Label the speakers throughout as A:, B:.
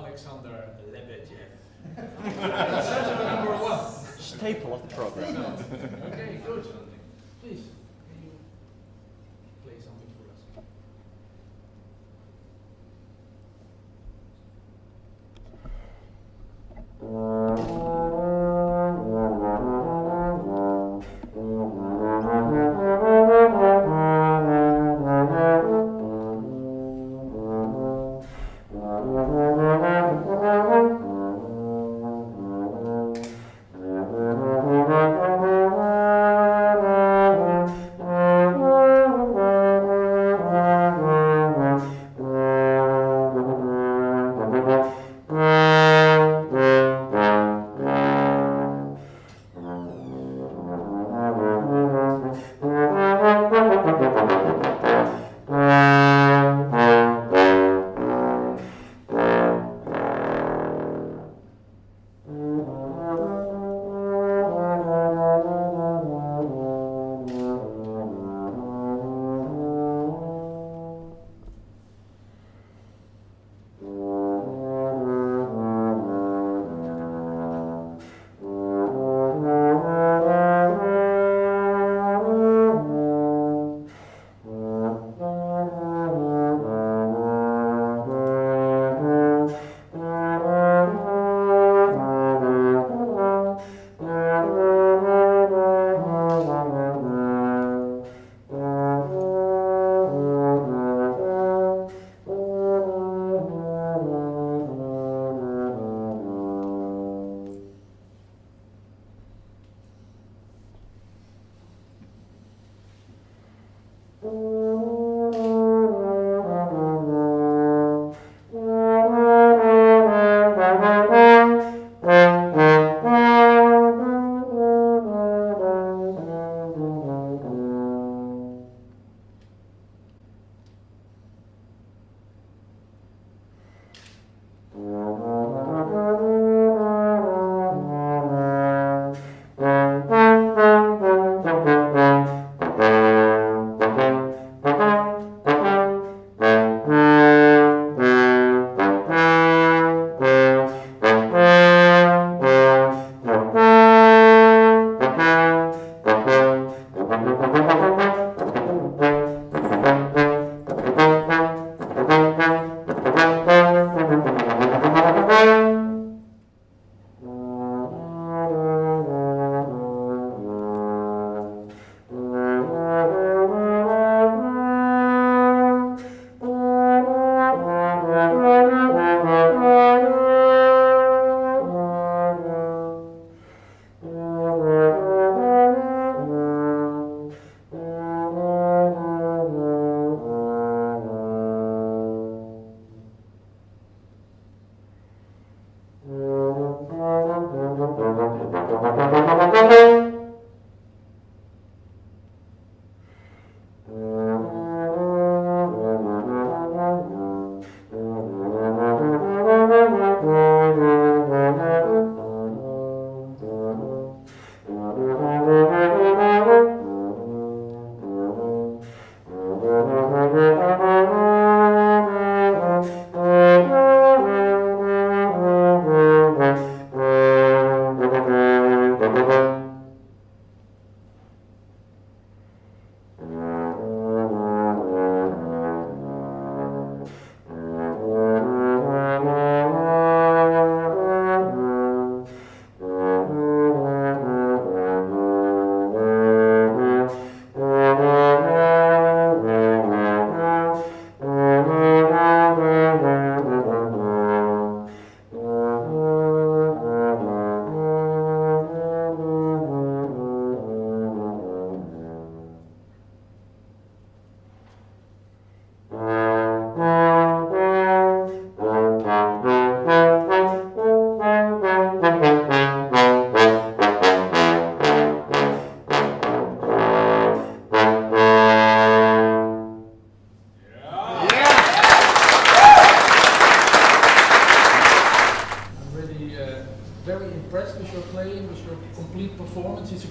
A: Alexander Lebedev. #1.
B: Staple of the program.
A: Okay, good. Please, can you play something for us?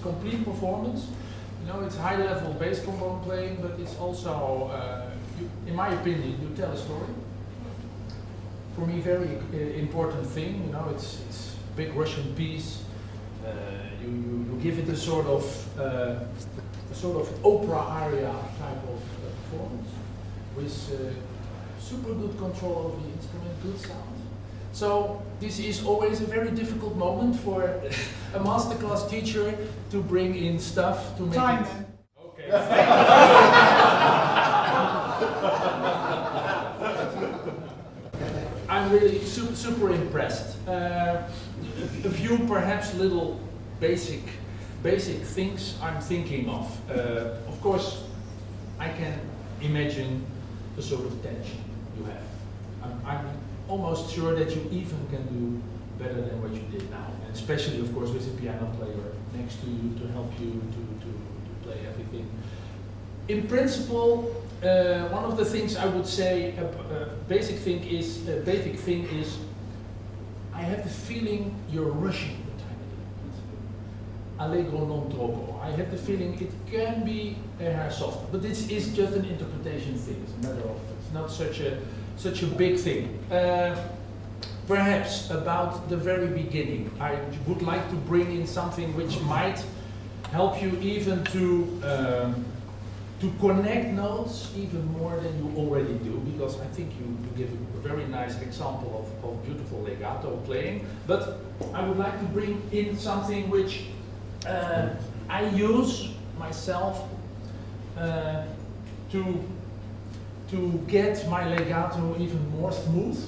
A: complete performance. You know, it's high-level bass trombone playing, but it's also, in my opinion, you tell a story. for me, very important thing. You know, it's big Russian piece. You give it a sort of opera aria type of performance with super good control of the instrument, good sound. So this is always a very difficult moment for a masterclass teacher to bring in stuff to make
C: Time.
A: it. Okay. I'm really super impressed. A few perhaps little basic things I'm thinking of. Of course, I can imagine the sort of tension you have. I'm almost sure that you even can do better than what you did now, and especially, of course, with a piano player next to you to help you to play everything. In principle, one of the things I would say, basic thing is, I have the feeling you're rushing the tiny bit. Allegro non troppo. I have the feeling it can be a hair softer, but this is just an interpretation thing. It's a matter of, it's not such a big thing. Perhaps about the very beginning, I would like to bring in something which might help you even to connect notes even more than you already do, because I think you give a very nice example of beautiful legato playing. But I would like to bring in something which I use myself to get my legato even more smooth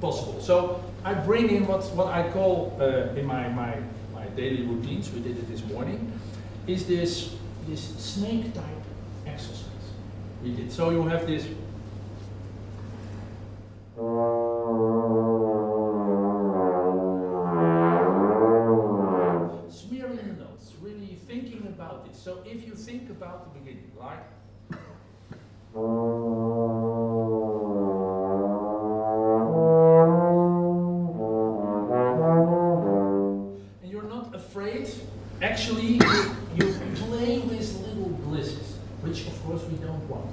A: possible. So I bring in what I call in my daily routines, we did it this morning, is this snake type exercise we did. So you have this smearing the notes, really thinking about this. So if you think about the beginning, like and you're not afraid, actually you play with little glizzes, which of course we don't want.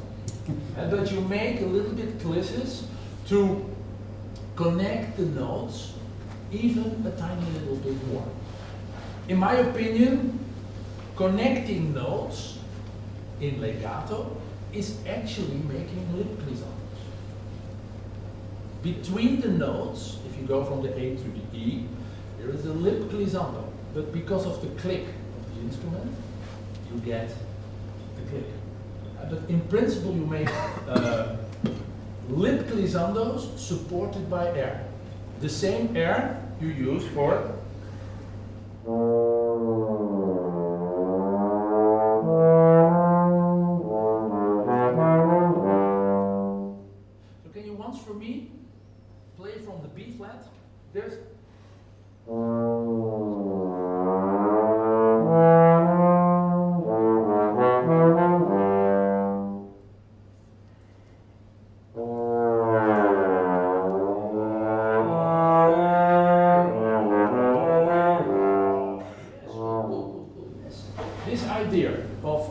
A: But you make a little bit glizzes to connect the notes even a tiny little bit more. In my opinion, connecting notes in legato is actually making lip glissando. Between the notes, if you go from the A to the E, there is a lip glissando. But because of the click of the instrument, you get the click. But in principle, you make lip glissandos supported by air. The same air you use for so can you once for me play from the B flat? There's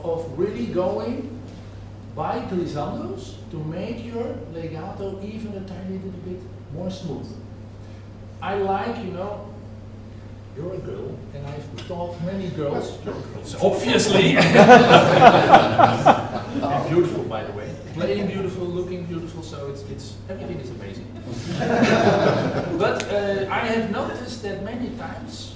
A: of really going by glissandos to make your legato even a tiny little bit more smooth. I like, you know, you're a girl, and I've taught many girls, obviously, and beautiful, by the way, playing beautiful, looking beautiful, so it's everything is amazing. But I have noticed that many times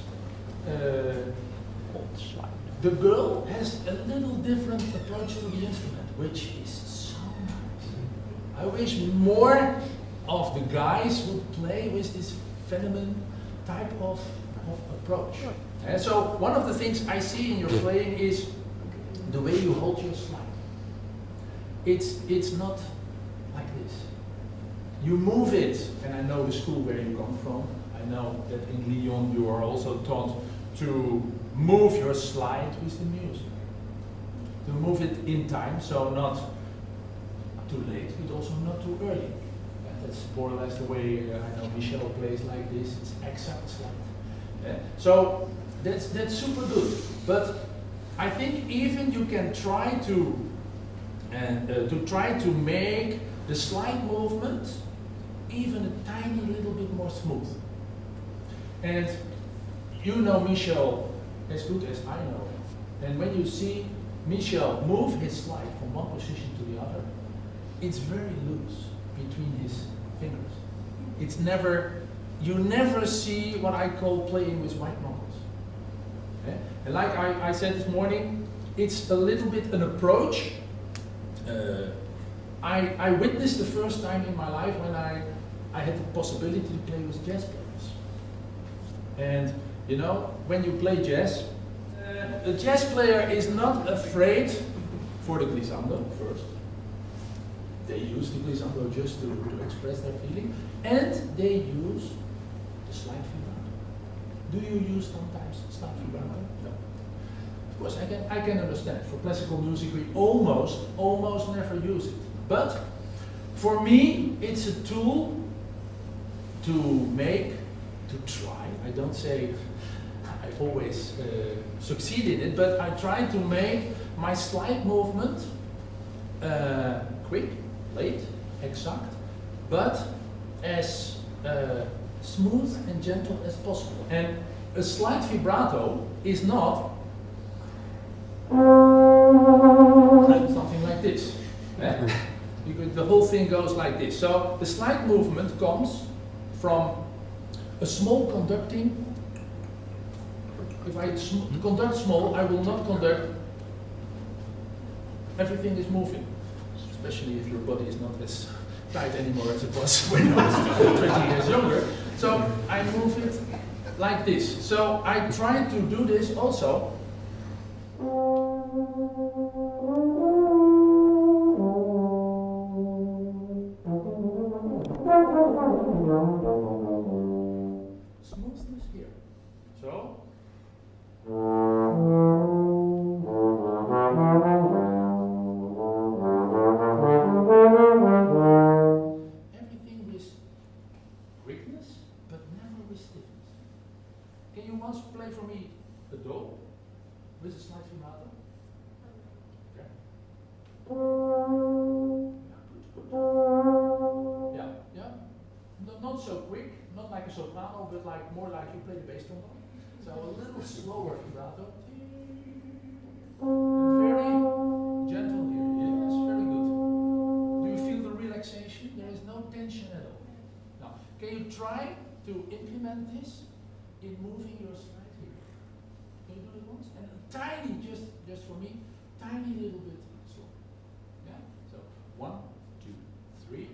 A: the girl has a little different approach to the instrument, which is so nice. I wish more of the guys would play with this feminine type of approach. And so one of the things I see in your playing is the way you hold your slide. It's not like this. You move it, and I know the school where you come from. I know that in Lyon you are also taught to move your slide with the music. To move it in time, so not too late, but also not too early. That's more or less the way I know Michel plays like this. It's exact slide. So that's super good. But I think even you can try to make the slide movement even a tiny little bit more smooth. And you know Michel as good as I know him. And when you see Michel move his slide from one position to the other, it's very loose between his fingers. It's never, you never see what I call playing with white knuckles. Okay? And like I said this morning, it's a little bit an approach. I witnessed the first time in my life when I had the possibility to play with jazz players. And you know, when you play jazz, a jazz player is not afraid for the glissando first. They use the glissando just to express their feeling, and they use the slide vibrato. Do you use sometimes slide vibrato? No. Of course, I can understand. For classical music, we almost never use it. But for me, it's a tool to make, to try. I don't say I always succeed in it, but I try to make my slide movement quick, late, exact, but as smooth and gentle as possible. And a slide vibrato is not something like this. Because the whole thing goes like this. So the slide movement comes from a small conducting. If I conduct small, I will not conduct. Everything is moving, especially if your body is not as tight anymore as it was when I was 20 years younger. So I move it like this. So I try to do this also. Smoothness here. So. Everything with quickness, but never with stiffness. Can you once play for me a do with a slide vibrato? Okay. Yeah, yeah. Not so quick, not like a soprano, but like more like you play the bass trombone. So a little slower vibrato. Very gentle here. Yes, very good. Do you feel the relaxation? There is no tension at all. Now, can you try to implement this in moving your slide here? Can you do it once? And a tiny, just for me, tiny little bit slow. Yeah? So 1, 2, 3.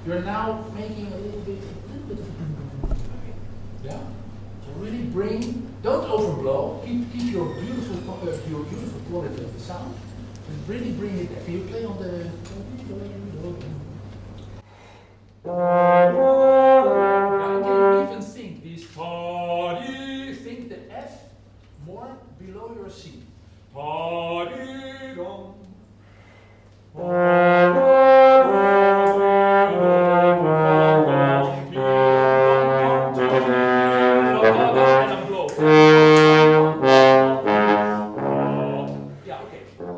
A: You're now making a little bit of yeah. So really bring, don't overblow. Keep your beautiful quality of the sound, and really bring it there. Can you play on the? Yeah, can you even think this? Think the F more below your C.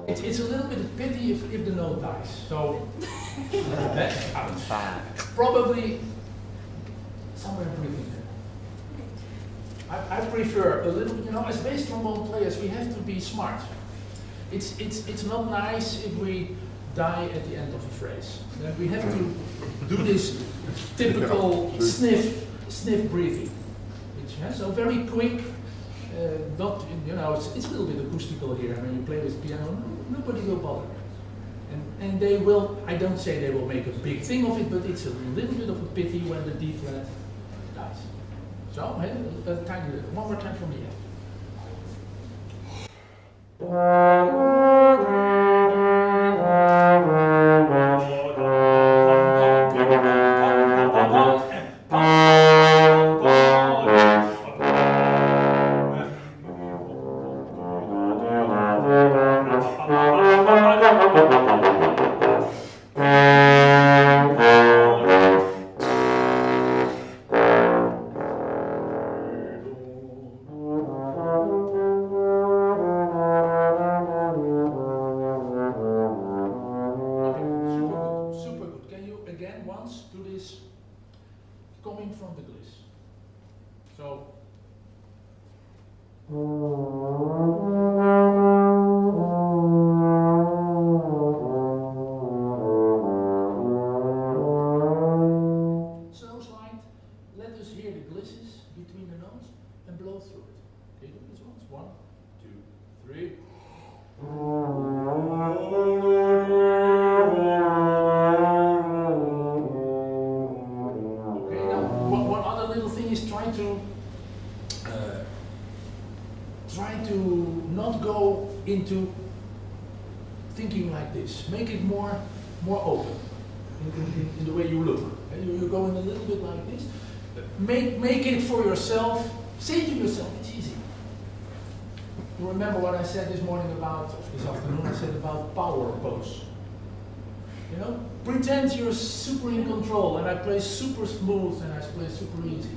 A: It's a little bit of pity if the note dies. So probably somewhere breathing there. I prefer a little, you know, as bass trombone players, we have to be smart. It's not nice if we die at the end of a phrase. Then we have to do this typical sniff breathing. So very quick. Not, you know, it's a little bit acoustical here. When you play with piano, nobody will bother. And they will, I don't say they will make a big thing of it, but it's a little bit of a pity when the D flat dies. So, hey, a tiny little. One more time from the end. Coming from the gliss. So slow slide, let us hear the glisses between the notes and blow through it. Okay, do this once. 1, 2, 3. Try to not go into thinking like this. Make it more open in the way you look. And you're going a little bit like this. Make it for yourself. Say to yourself, it's easy. You remember what I said this morning about, or this afternoon, I said about power pose. You know, pretend you're super in control and I play super smooth and I play super easy.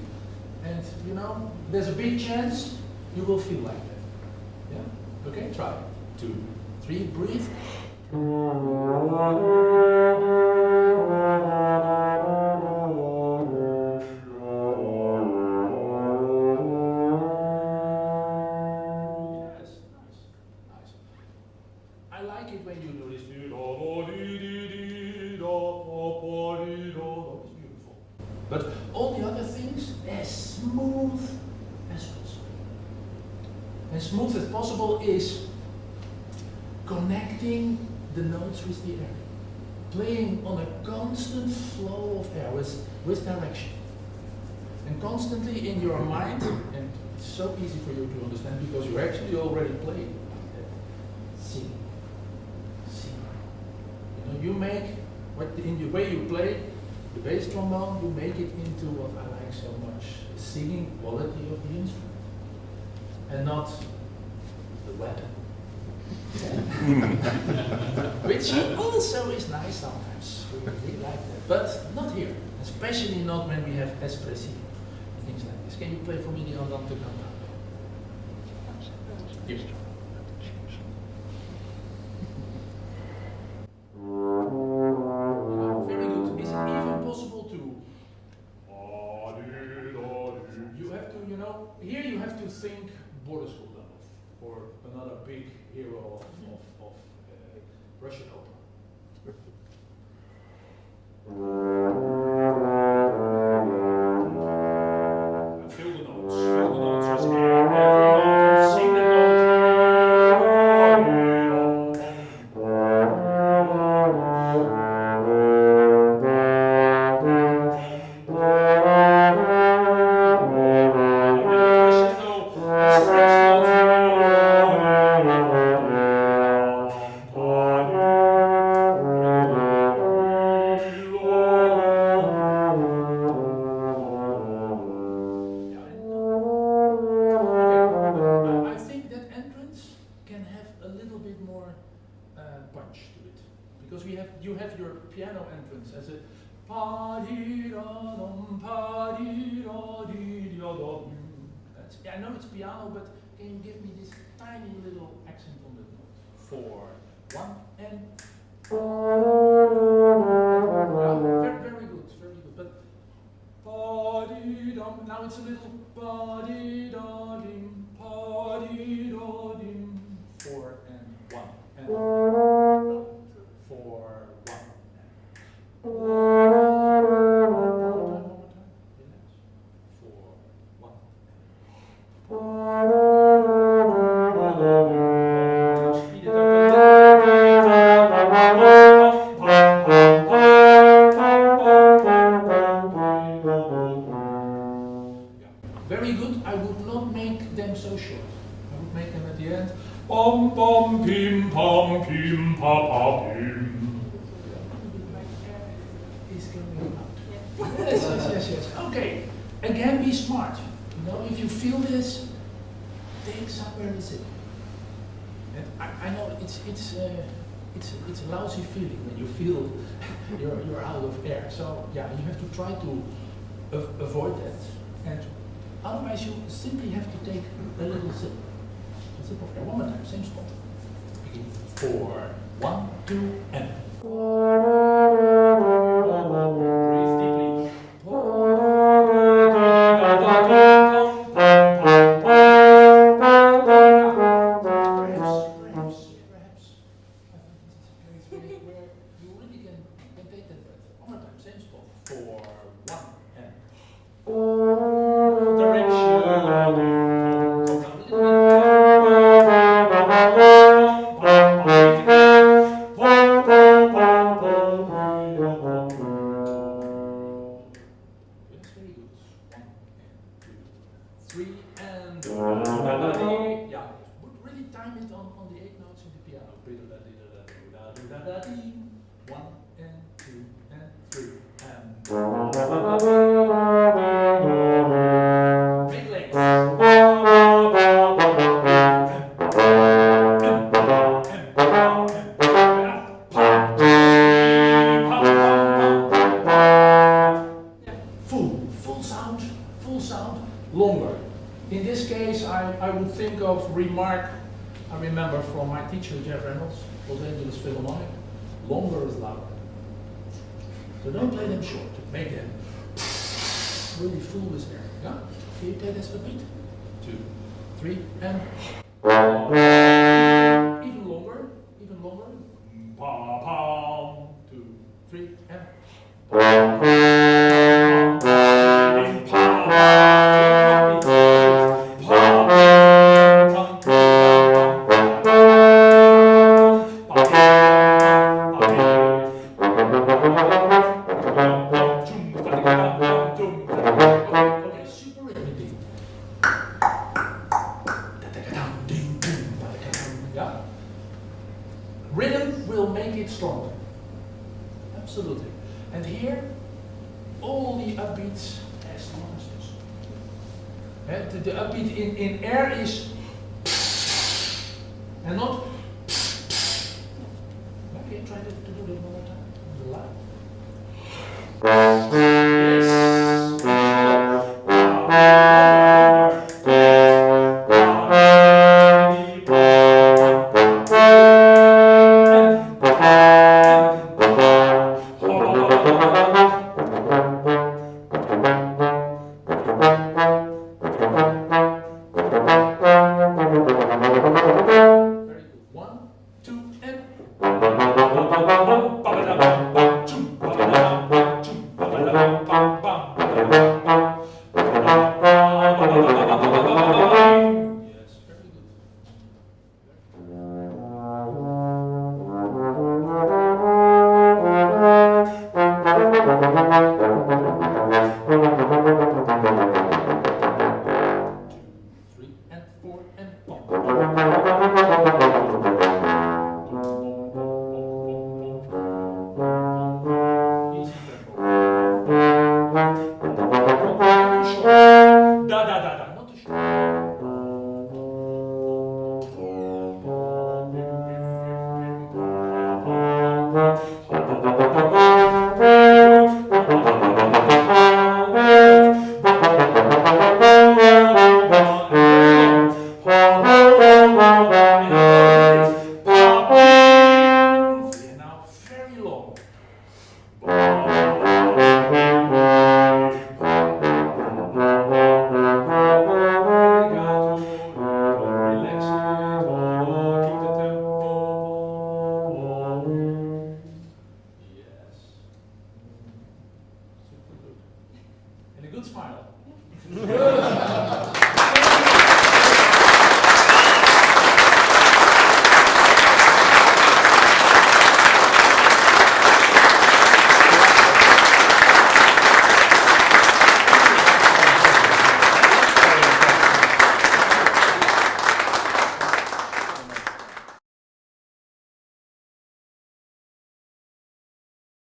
A: And you know, there's a big chance you will feel like that. Yeah? Okay, try. 2, 3, breathe. Yes, nice. I like it when you do this. It's beautiful. But all the other things, as smooth as possible. As smooth as possible is connecting the notes with the air. Playing on a constant flow of air with direction. And constantly in your mind, and it's so easy for you to understand because you actually already play sing. You know, you make, in the way you play the bass trombone, you make it into what I like so much, the singing quality of the instrument. And not the weapon. Which also is nice sometimes. We like that. But not here. Especially not when we have espresso and things like this. Can you play for me the Andante Cantato? Here. Very good. Is it even possible to? You have to, you know, here you have to think Boris Godunov, or another big hero of Russian opera. Fill the notes with air. Every note and sing the note. You have your piano entrance as a pa-dee-da-dum, pa-dee-da-dee-da-dum. I know it's piano, but can you give me this tiny little accent on the note? 4, 1, and very good, but pa-dee-dum. Now it's a little pa-dee-da-dim, pa-dee-da-dim. 4 and 1 and 4, 1. One more time. Relax. 4, 1. Speed it up a little. Very good. I would not make them so short. I would make them at the end. Pom pom pim pom pim pa pa pim. Is going out. Yes. Okay. Again, be smart. You know, if you feel this, take somewhere to sit. And I know it's a lousy feeling when you feel you're out of air. So yeah, you have to try to avoid that. And otherwise, you simply have to take a little sip. A sip of air. One more time, same spot. Begin. 4, 1, 2, and. Breathe deeply. Longer is louder. So don't play them short. Make them really full with air. Yeah? Can you play this a beat? 2, 3, and even longer. Pa pa. 2, 3, and rhythm will make it stronger. Absolutely. And here, all the upbeats as long as this. The upbeat in air is and not. Okay, try to do it one more time. The line. Good smile.